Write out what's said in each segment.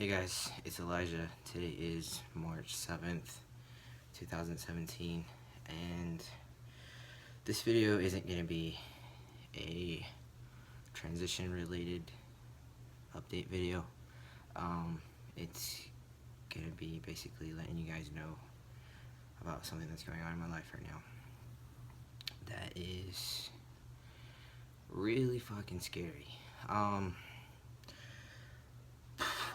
Hey guys, it's Elijah. Today is March 7th, 2017, and this video isn't going to be a transition related update video. It's going to be basically letting you guys know about something that's going on in my life right now that is really fucking scary.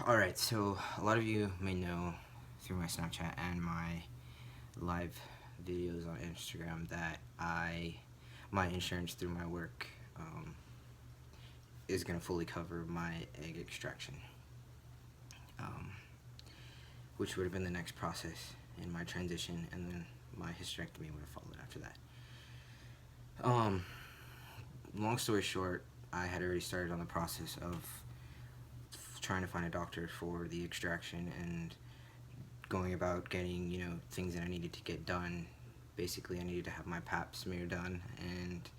Alright, so a lot of you may know through my Snapchat and my live videos on Instagram that my insurance through my work is going to fully cover my egg extraction, which would have been the next process in my transition, and then my hysterectomy would have followed after that. Long story short, I had already started on the process of trying to find a doctor for the extraction and going about getting, things that I needed to get done. Basically, I needed to have my pap smear done, and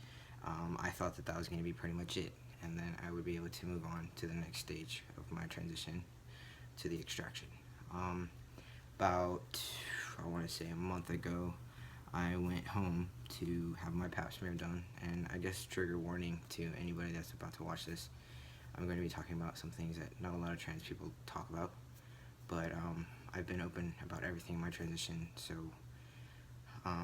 I thought that was going to be pretty much it, and then I would be able to move on to the next stage of my transition to the extraction. About, I want to say a month ago, I went home to have my pap smear done, and I guess trigger warning to anybody that's about to watch this, I'm going to be talking about some things that not a lot of trans people talk about, but I've been open about everything in my transition, so I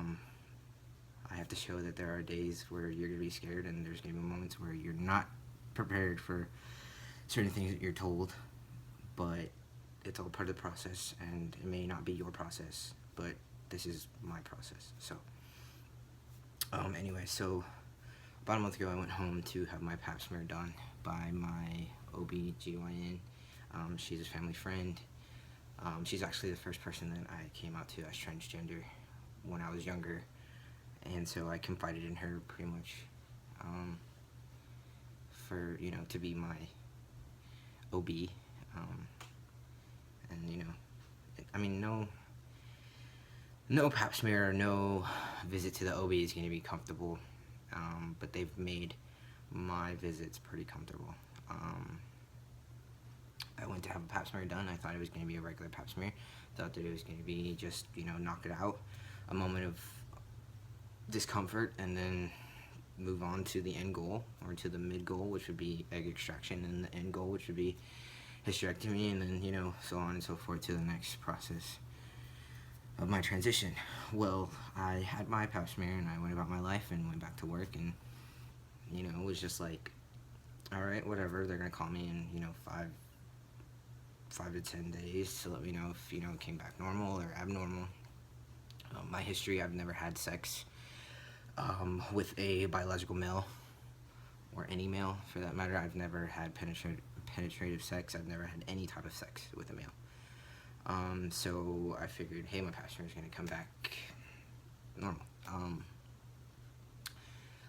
have to show that there are days where you're going to be scared, and there's going to be moments where you're not prepared for certain things that you're told, but it's all part of the process, and it may not be your process, but this is my process. So anyway, so about a month ago I went home to have my pap smear done by my OB/GYN. She's a family friend. She's actually the first person that I came out to as transgender when I was younger, and so I confided in her pretty much for, to be my OB, and I mean, no pap smear or no visit to the OB is going to be comfortable, but they've made my visits pretty comfortable. I went to have a pap smear done. I thought it was going to be a regular pap smear. Thought that it was going to be just, knock it out, a moment of discomfort, and then move on to the end goal, or to the mid goal, which would be egg extraction, and the end goal, which would be hysterectomy, and then, so on and so forth to the next process of my transition. Well, I had my pap smear, and I went about my life and went back to work, and, it was just like, alright, whatever, they're going to call me in, 5 to 10 days to let me know if, it came back normal or abnormal. My history, I've never had sex with a biological male, or any male for that matter. I've never had penetrative sex. I've never had any type of sex with a male. So I figured, hey, my pap smear is going to come back normal.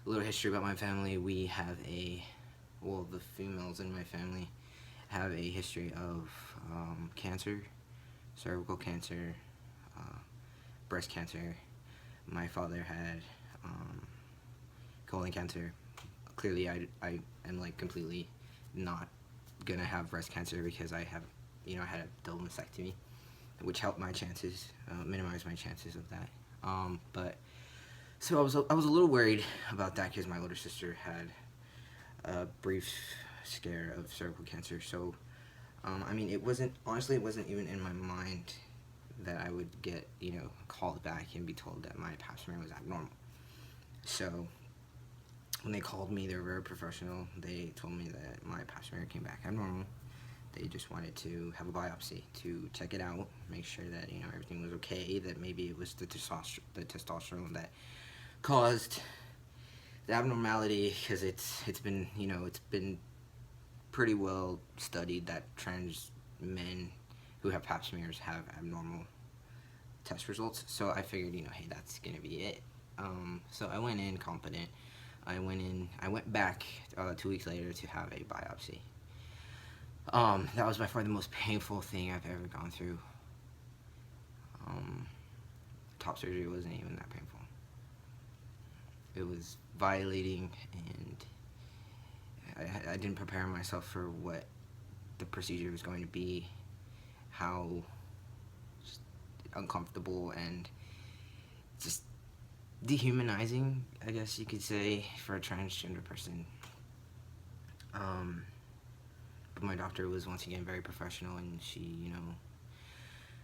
A little history about my family. We have the females in my family have a history of cancer, cervical cancer, breast cancer. My father had colon cancer. Clearly, I am like completely not gonna have breast cancer because I have, I had a double mastectomy, which helped my chances, minimize my chances of that. But so I was a little worried about that because my older sister had a brief scare of cervical cancer. So I mean, it wasn't even in my mind that I would get, called back and be told that my pap smear was abnormal. So when they called me, they were very professional. They told me that my pap smear came back abnormal. They just wanted to have a biopsy to check it out, make sure that, everything was okay, that maybe it was the testosterone that caused the abnormality, because it's been, it's been pretty well studied that trans men who have pap smears have abnormal test results. So I figured, hey, that's gonna be it. So I went in confident. I went back 2 weeks later to have a biopsy. That was by far the most painful thing I've ever gone through. Top surgery wasn't even that painful. It was violating, and I didn't prepare myself for what the procedure was going to be. how just uncomfortable and just dehumanizing, I guess you could say, for a transgender person. But my doctor was once again very professional, and she,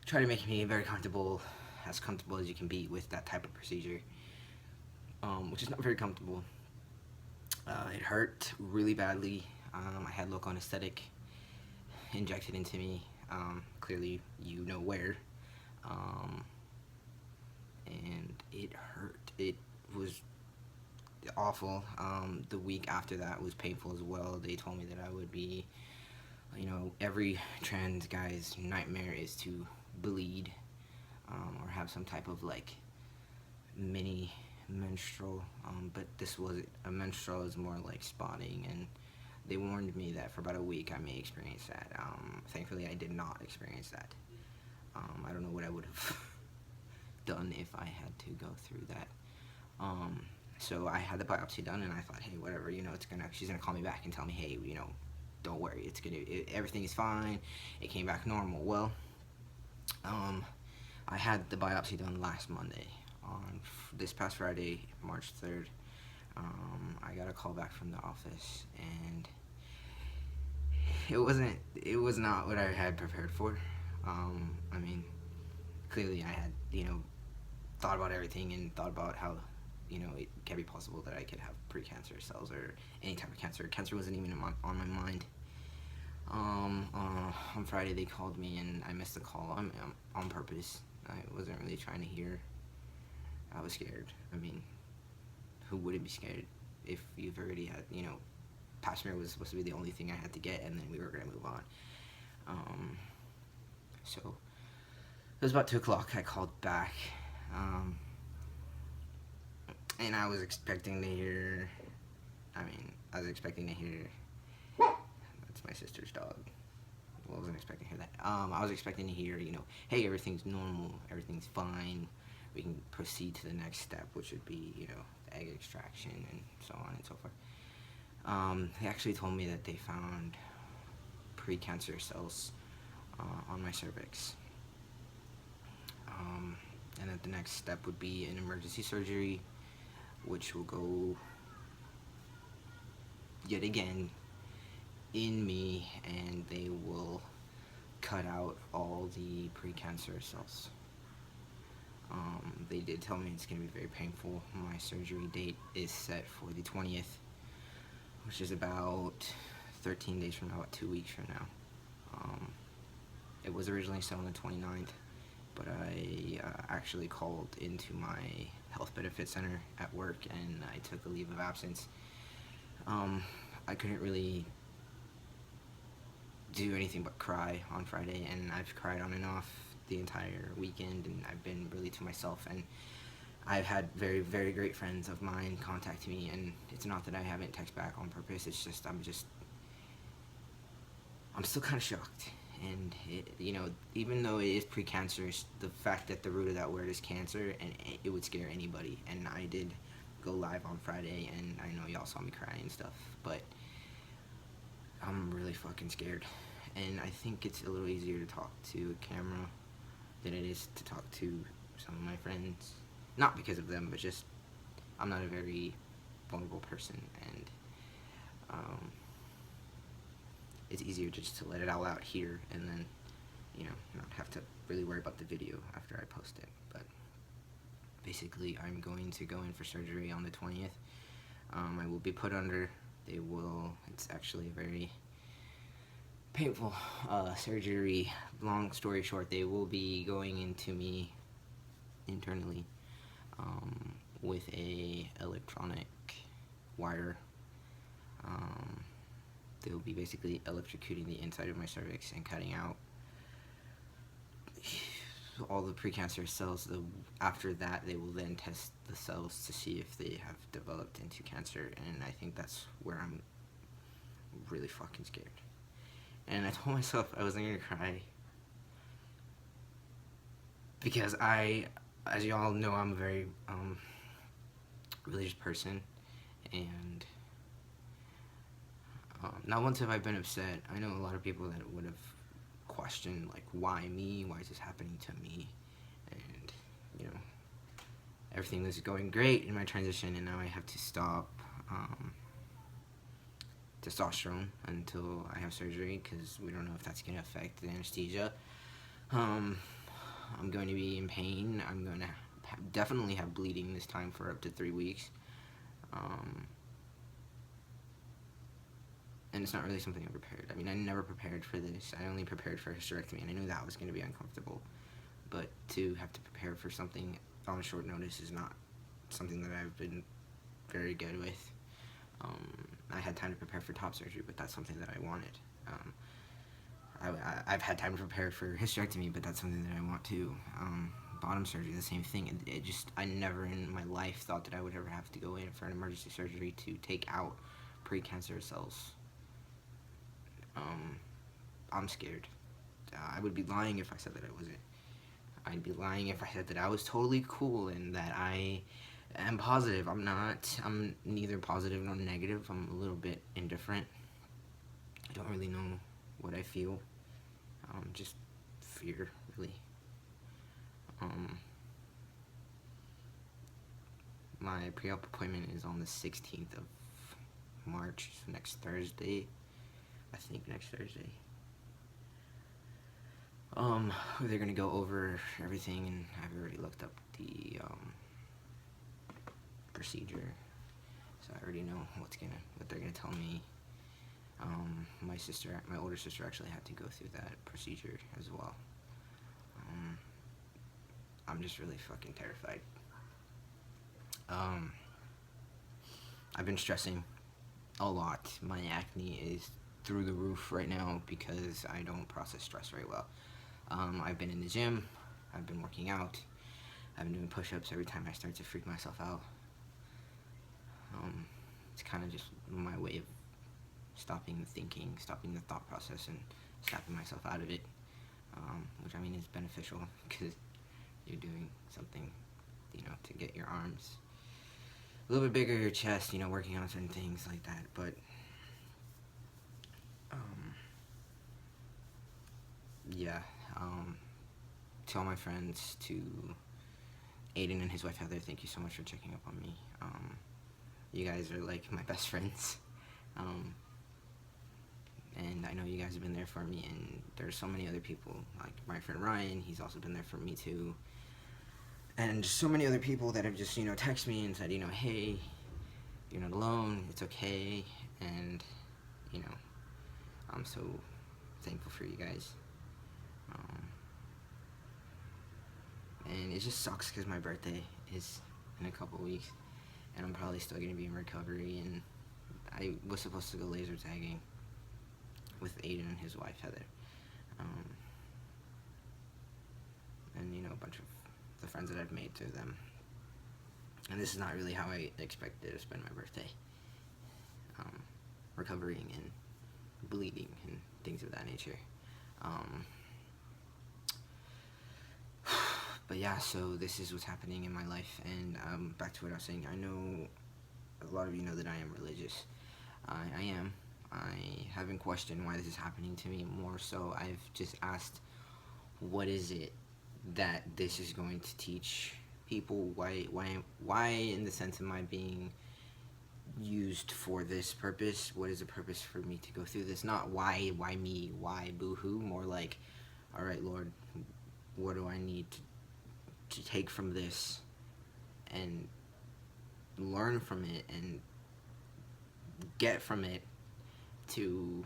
tried to make me very comfortable, as comfortable as you can be with that type of procedure, which is not very comfortable. It hurt really badly. I had local anesthetic injected into me, clearly you know where, and it hurt. It was awful. The week after that was painful as well. They told me that I would be, every trans guy's nightmare is to bleed, or have some type of like mini menstrual, but this wasn't a menstrual, is more like spotting, and they warned me that for about a week I may experience that. Thankfully I did not experience that. I don't know what I would have done if I had to go through that. So I had the biopsy done, and I thought, hey, whatever, she's gonna call me back and tell me, hey, don't worry, everything is fine. It came back normal. Well, I had the biopsy done last Monday. On this past Friday, March 3rd, I got a call back from the office, and it was not what I had prepared for. I mean, clearly I had, thought about everything and thought about how, it can be possible that I could have precancerous cells or any type of cancer. Cancer wasn't even on my mind. On Friday they called me, and I missed the call on purpose. I wasn't really trying to hear. I was scared. I mean, who wouldn't be scared if you've already had, pap smear was supposed to be the only thing I had to get, and then we were going to move on. So it was about 2 o'clock. I called back, and I was expecting to hear, that's my sister's dog. Well, I wasn't expecting to hear that. I was expecting to hear, hey, everything's normal, everything's fine, we can proceed to the next step, which would be, the egg extraction and so on and so forth. They actually told me that they found precancerous cells on my cervix. And that the next step would be an emergency surgery, which will go yet again in me, and they will cut out all the precancerous cells. They did tell me it's going to be very painful. My surgery date is set for the 20th, which is about 13 days from now, about 2 weeks from now. It was originally set on the 29th, but I actually called into my health benefit center at work, and I took a leave of absence. I couldn't really do anything but cry on Friday, and I've cried on and off the entire weekend, and I've been really to myself. And I've had very, very great friends of mine contact me, and it's not that I haven't texted back on purpose, it's just I'm still kind of shocked. And even though it is precancerous, the fact that the root of that word is cancer, and it would scare anybody. And I did go live on Friday, and I know y'all saw me cry and stuff, but I'm really fucking scared. And I think it's a little easier to talk to a camera than it is to talk to some of my friends. Not because of them, but just I'm not a very vulnerable person, and it's easier just to let it all out here, and then not have to really worry about the video after I post it. But basically, I'm going to go in for surgery on the 20th. I will be put under. It's actually a very painful surgery. Long story short, they will be going into me internally with a electronic wire. They will be basically electrocuting the inside of my cervix and cutting out all the precancerous cells. After that, they will then test the cells to see if they have developed into cancer, and I think that's where I'm really fucking scared. And I told myself I wasn't gonna cry because as you all know, I'm a very religious person, and not once have I been upset. I know a lot of people that would have question, like, why me? Why is this happening to me? And, you know, everything was going great in my transition, and now I have to stop testosterone until I have surgery, because we don't know if that's going to affect the anesthesia. I'm going to be in pain. I'm going to definitely have bleeding this time for up to 3 weeks. And it's not really something I prepared. I mean, I never prepared for this. I only prepared for hysterectomy, and I knew that was going to be uncomfortable. But to have to prepare for something on short notice is not something that I've been very good with. I had time to prepare for top surgery, but that's something that I wanted. I've had time to prepare for hysterectomy, but that's something that I want too. Bottom surgery, the same thing. I never in my life thought that I would ever have to go in for an emergency surgery to take out precancerous cells. I'm scared. I would be lying if I said that I wasn't. I'd be lying if I said that I was totally cool and that I am positive. I'm not. I'm neither positive nor negative. I'm a little bit indifferent. I don't really know what I feel. Just fear, really. My pre-op appointment is on the 16th of March, so next Thursday. I think next Thursday. They're gonna go over everything, and I've already looked up the procedure, so I already know what they're gonna tell me. My older sister actually had to go through that procedure as well. I'm just really fucking terrified. I've been stressing a lot. My acne is through the roof right now because I don't process stress very well. I've been in the gym, I've been working out, I've been doing push-ups every time I start to freak myself out. It's kind of just my way of stopping the thinking, stopping the thought process, and snapping myself out of it, which I mean is beneficial because you're doing something, you know, to get your arms a little bit bigger, your chest, you know, working on certain things like that. But yeah, to all my friends, to Aiden and his wife Heather, thank you so much for checking up on me. You guys are like my best friends, and I know you guys have been there for me, and there's so many other people, like my friend Ryan, he's also been there for me too, and so many other people that have just, you know, texted me and said, you know, hey, you're not alone, it's okay, and, you know, I'm so thankful for you guys. And it just sucks because my birthday is in a couple weeks, and I'm probably still going to be in recovery, and I was supposed to go laser tagging with Aiden and his wife Heather, and, you know, a bunch of the friends that I've made through them. And this is not really how I expected to spend my birthday, recovering and bleeding and things of that nature. But yeah, so this is what's happening in my life, and back to what I was saying, I know a lot of you know that I am religious. I am. I haven't questioned why this is happening to me. More so, I've just asked, what is it that this is going to teach people? Why in the sense am I being used for this purpose? What is the purpose for me to go through this? Not why me, why boo-hoo, more like, all right, Lord, what do I need to take from this and learn from it and get from it to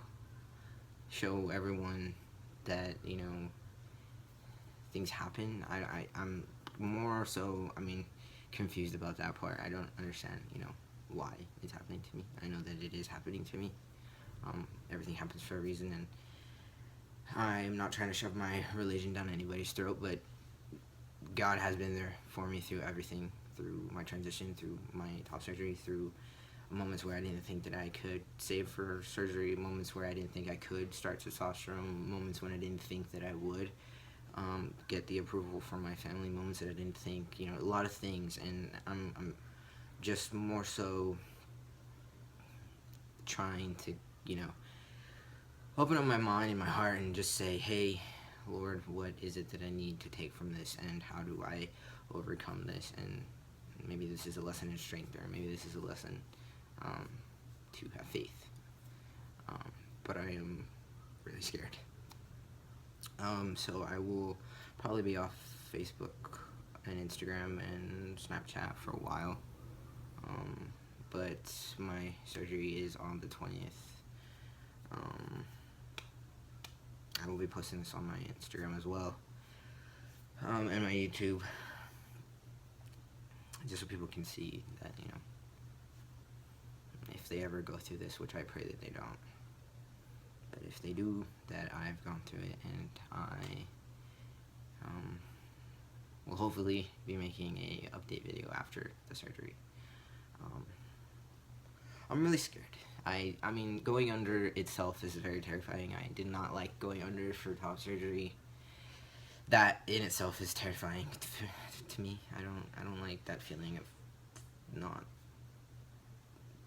show everyone that, you know, things happen. I'm more so, I mean, confused about that part. I don't understand, you know, why it's happening to me. I know that it is happening to me. Everything happens for a reason, and I'm not trying to shove my religion down anybody's throat, but God has been there for me through everything, through my transition, through my top surgery, through moments where I didn't think that I could save for surgery, moments where I didn't think I could start testosterone, moments when I didn't think that I would get the approval from my family, moments that I didn't think, you know, a lot of things, and I'm just more so trying to, you know, open up my mind and my heart and just say, hey, Lord, what is it that I need to take from this, and how do I overcome this? And maybe this is a lesson in strength, or maybe this is a lesson to have faith. But I am really scared. So I will probably be off Facebook and Instagram and Snapchat for a while. But my surgery is on the 20th. I will be posting this on my Instagram as well, and my YouTube, just so people can see that, you know, if they ever go through this, which I pray that they don't, but if they do, that I've gone through it, and I will hopefully be making a update video after the surgery. I'm really scared. I mean, going under itself is very terrifying. I did not like going under for top surgery. That in itself is terrifying to me. I don't like that feeling of not,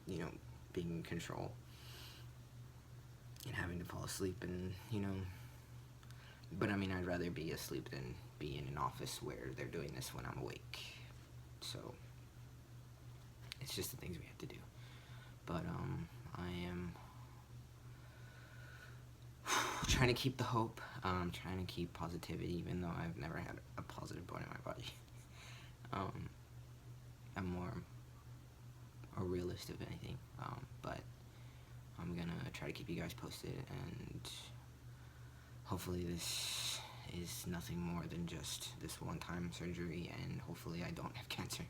you know, being in control and having to fall asleep, and, you know, but I mean, I'd rather be asleep than be in an office where they're doing this when I'm awake. So it's just the things we have to do. But I am trying to keep the hope, trying to keep positivity, even though I've never had a positive bone in my body. I'm more a realist, if anything, but I'm gonna try to keep you guys posted, and hopefully this is nothing more than just this one-time surgery, and hopefully I don't have cancer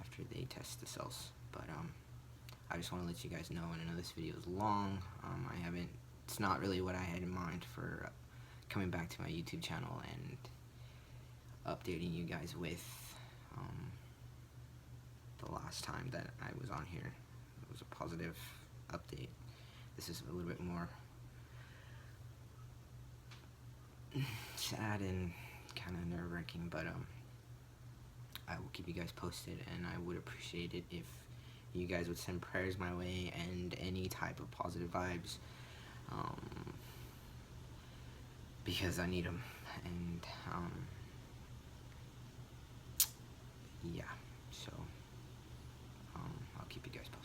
after they test the cells. But I just want to let you guys know, and I know this video is long. It's not really what I had in mind for coming back to my YouTube channel and updating you guys with the last time that I was on here. It was a positive update. This is a little bit more sad and kind of nerve-wracking, but I will keep you guys posted, and I would appreciate it if you guys would send prayers my way and any type of positive vibes, because I need them. And yeah, so I'll keep you guys posted.